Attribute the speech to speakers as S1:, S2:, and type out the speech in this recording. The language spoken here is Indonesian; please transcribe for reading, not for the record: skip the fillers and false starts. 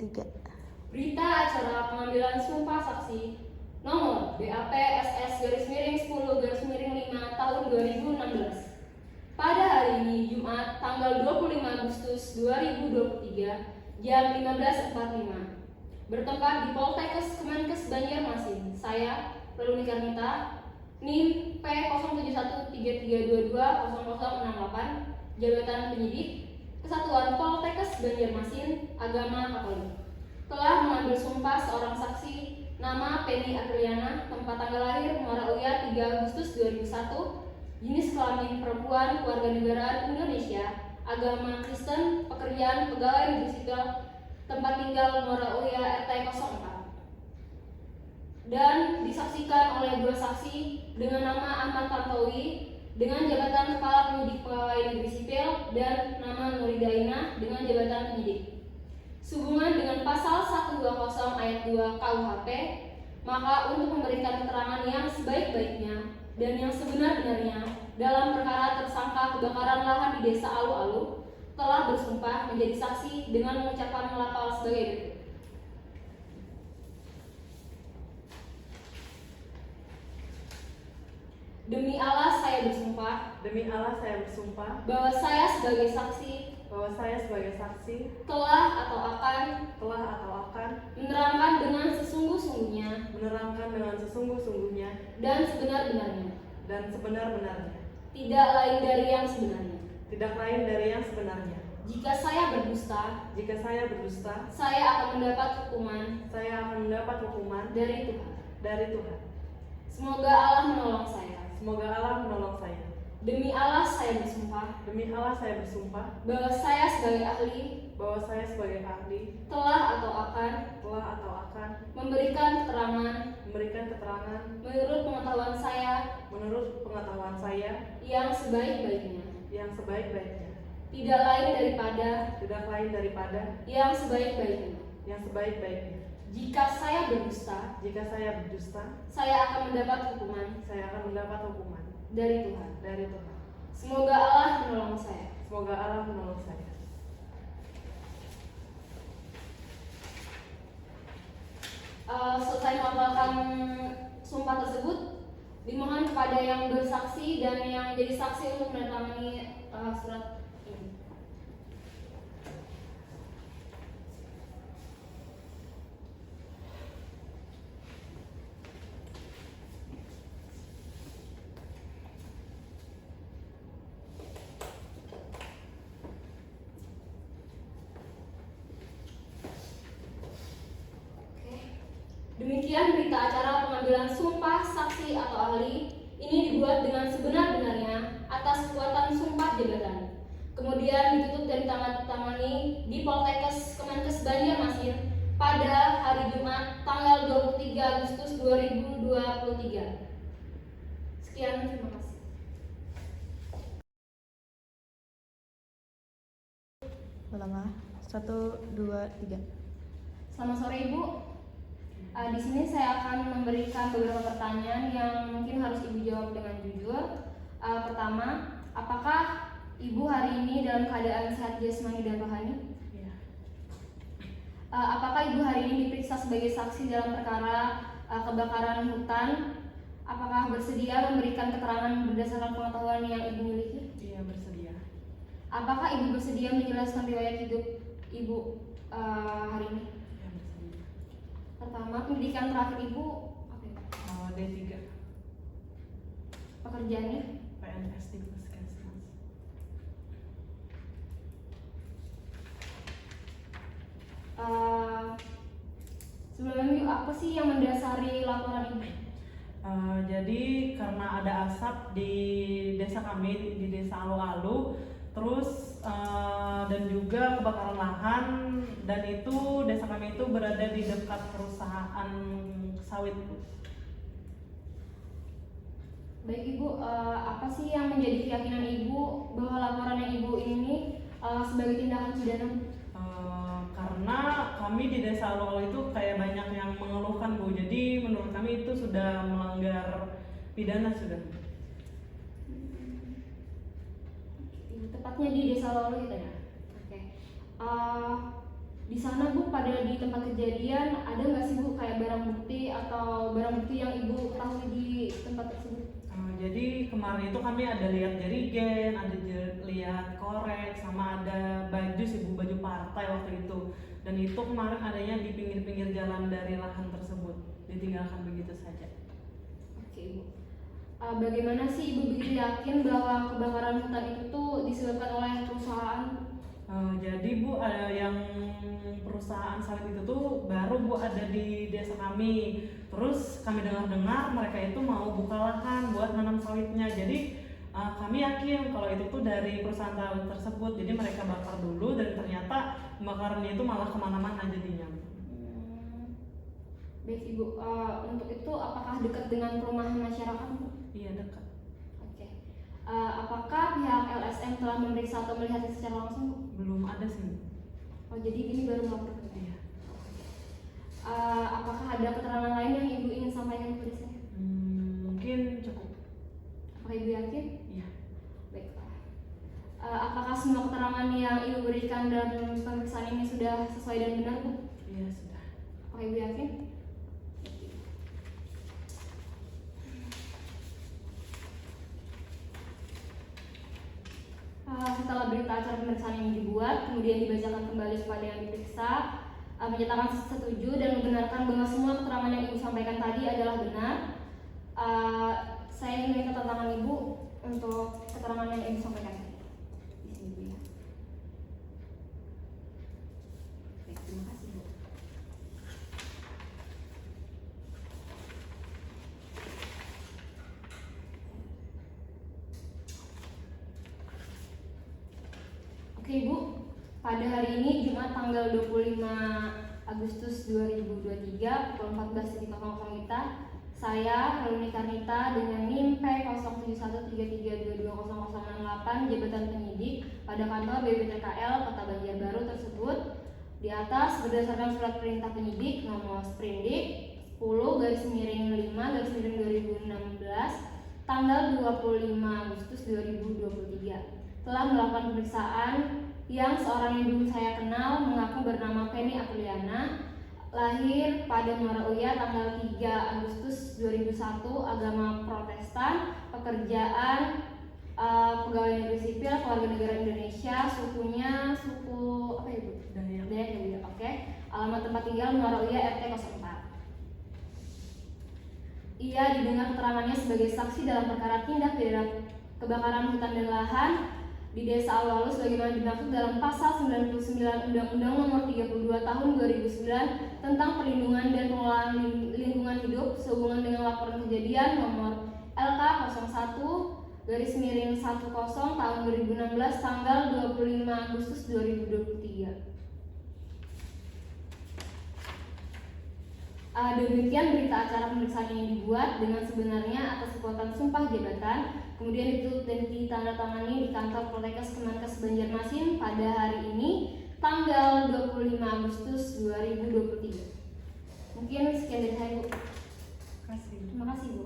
S1: 3.
S2: Berita acara pengambilan sumpah saksi nomor BAP SS-10-5 tahun 2016 pada hari ini Jumat tanggal 25 Agustus 2023 jam 15.45 bertempat di Poltekkes Kemenkes Banjarmasin. Saya Reluni Karnita, NIM P013133220068, Jabatan Penyidik, Kesatuan Poltekkes Banjarmasin, Agama Katolik, telah mengambil sumpah seorang saksi nama Penny Apriliana, tempat tanggal lahir Muara Uya 3 Agustus 2001, jenis kelamin perempuan, kewarganegaraan Indonesia, agama Kristen, pekerjaan pegawai negeri sipil, tempat tinggal Muara Uya RT 04, dan disaksikan oleh dua saksi dengan nama Ahmad Tantowi dengan jabatan Kepala Penyidik Pegawai Negeri Sipil dan nama Nurida Ina dengan jabatan penyidik. Sehubungan dengan pasal 120 ayat 2 KUHP, maka untuk memberikan keterangan yang sebaik-baiknya dan yang sebenar-benarnya dalam perkara tersangka kebakaran lahan di Desa Alu-Alu, telah bersumpah menjadi saksi dengan mengucapkan melafal sebagai berikut. Demi Allah saya bersumpah.
S3: Demi Allah saya bersumpah
S2: Bahwa saya sebagai saksi telah atau akan menerangkan dengan sesungguh-sungguhnya dan sebenar-benarnya tidak lain dari yang sebenarnya. Jika saya berdusta, saya akan mendapat hukuman dari Tuhan. Semoga Allah menolong saya. Demi Allah saya bersumpah bahwa saya sebagai ahli telah atau akan memberikan keterangan menurut pengetahuan saya yang sebaik-baiknya, tidak lain daripada yang sebaik-baiknya. Jika saya berdusta, saya akan mendapat hukuman dari Tuhan. Semoga Allah menolong saya. Selesai melafalkan sumpah tersebut, dimohon kepada yang bersaksi dan yang jadi saksi untuk menandatangani surat ini. Demikian berita acara pengambilan sumpah saksi atau ahli. Ini dibuat dengan sebenar-benarnya atas kekuatan sumpah jabatan. Kemudian ditutup dan ditandatangani di Poltekkes Kemenkes Banjarmasin pada hari Jumat tanggal 23 Agustus 2023. Sekian, terima kasih.
S1: Ulang. 1, 2, 3.
S2: Selamat sore Ibu. Di sini saya akan memberikan beberapa pertanyaan yang mungkin harus Ibu jawab dengan jujur. Pertama, apakah Ibu hari ini dalam keadaan sehat jasmani dan rohani?
S3: Ya.
S2: Apakah Ibu hari ini diperiksa sebagai saksi dalam perkara kebakaran hutan? Apakah bersedia memberikan keterangan berdasarkan pengetahuan yang Ibu miliki?
S3: Iya, bersedia.
S2: Apakah Ibu bersedia menjelaskan riwayat hidup Ibu hari ini?
S3: Iya, bersedia.
S2: Pertama, pendidikan terakhir Ibu apa ya?
S3: D3.
S2: Pekerjaannya?
S3: PNS di Puskesmas.
S2: Sebelumnya Ibu, apa sih yang mendasari laporan Ibu?
S3: Jadi karena ada asap di desa kami, di Desa Alu-Alu, terus dan juga kebakaran lahan, dan itu desa kami itu berada di dekat perusahaan sawit.
S2: Baik Ibu, apa sih yang menjadi keyakinan Ibu bahwa laporan yang Ibu ini sebagai tindakan pidana?
S3: Karena kami di Desa Alu-Alu itu kayak banyak yang mengeluhkan Bu, jadi menurut kami itu sudah melanggar pidana sudah.
S2: Tepatnya di Desa Alu-Alu gitu ya? Oke. Di sana Bu, pada di tempat kejadian ada nggak sih Bu kayak barang bukti atau barang bukti yang Ibu ketahui di tempat tersebut?
S3: Jadi kemarin itu kami ada lihat jerigen, ada lihat korek, sama ada baju sih Bu, baju partai waktu itu. Dan itu kemarin adanya di pinggir-pinggir jalan dari lahan tersebut, ditinggalkan begitu saja.
S2: Oke Bu. Bagaimana sih Ibu begitu yakin bahwa kebakaran hutan itu tuh disebabkan oleh perusahaan?
S3: Jadi Bu, ada yang perusahaan sawit itu tuh baru Bu ada di desa kami. Terus kami dengar-dengar mereka itu mau buka lahan buat nanam sawitnya. Jadi kami yakin kalau itu tuh dari perusahaan sawit tersebut. Jadi mereka bakar dulu dan ternyata kebakarannya itu malah kemana-mana jadinya.
S2: Baik Ibu, untuk itu apakah dekat dengan perumahan masyarakat Bu?
S3: Iya, dekat.
S2: Oke. Apakah pihak LSM telah memeriksa atau melihat secara langsung Bu?
S3: Belum ada sih.
S2: Oh, jadi ini baru melaporkan.
S3: Iya.
S2: Apakah ada keterangan lain yang Ibu ingin sampaikan kepada saya?
S3: Mungkin cukup.
S2: Apakah Ibu yakin?
S3: Iya.
S2: Baiklah. Apakah semua keterangan yang Ibu berikan dalam pemeriksaan ini sudah sesuai dan benar Bu?
S3: Iya, sudah.
S2: Apakah Ibu yakin? Setelah berita acara pemeriksaan ini dibuat, kemudian dibacakan kembali kepada yang diperiksa, menyatakan setuju dan membenarkan bahwa semua keterangan yang Ibu sampaikan tadi adalah benar. Saya ingin minta tanda tangan Ibu untuk keterangan yang Ibu sampaikan tadi. Di sini Bu ya. Baik, terima kasih Bu. Oke Ibu, pada hari ini Jumat tanggal 25 Agustus 2023 pukul 14.00 WITA, saya Helmi Karnita dengan NIM P0713322068 jabatan penyidik pada kantor BPTKL Kota Banjarbaru tersebut di atas berdasarkan surat perintah penyidik nomor Sprindik 10/5/2016 tanggal 25 Agustus 2023 telah melakukan pemeriksaan yang seorang yang dulu saya kenal mengaku bernama Penny Apriliana, lahir pada Muara Uya tanggal 3 Agustus 2001, agama Protestan, pekerjaan pegawai negeri sipil, keluarga negara Indonesia, sukunya suku apa ya Bu?
S3: Dayak.
S2: Dayak ya Bu ya. Oke. Alamat tempat tinggal Muara Uya RT 04. Ia didengar keterangannya sebagai saksi dalam perkara tindak pidana kebakaran hutan dan lahan di Desa Alu-Alu sebagaimana dimaksud dalam pasal 99 Undang-Undang Nomor 32 Tahun 2009 tentang perlindungan dan pengelolaan lingkungan hidup sehubungan dengan laporan kejadian nomor LK 01/10 tahun 2016 tanggal 25 Agustus 2023. Demikian berita acara pemeriksaan yang dibuat dengan sebenarnya atas kekuatan sumpah jabatan, kemudian ditutup dan ditandatangani di kantor Poltekkes Kemenkes Banjarmasin pada hari ini tanggal 25 Agustus 2023. Mungkin sekian dari saya Bu.
S3: Terima kasih.
S2: Terima kasih Bu.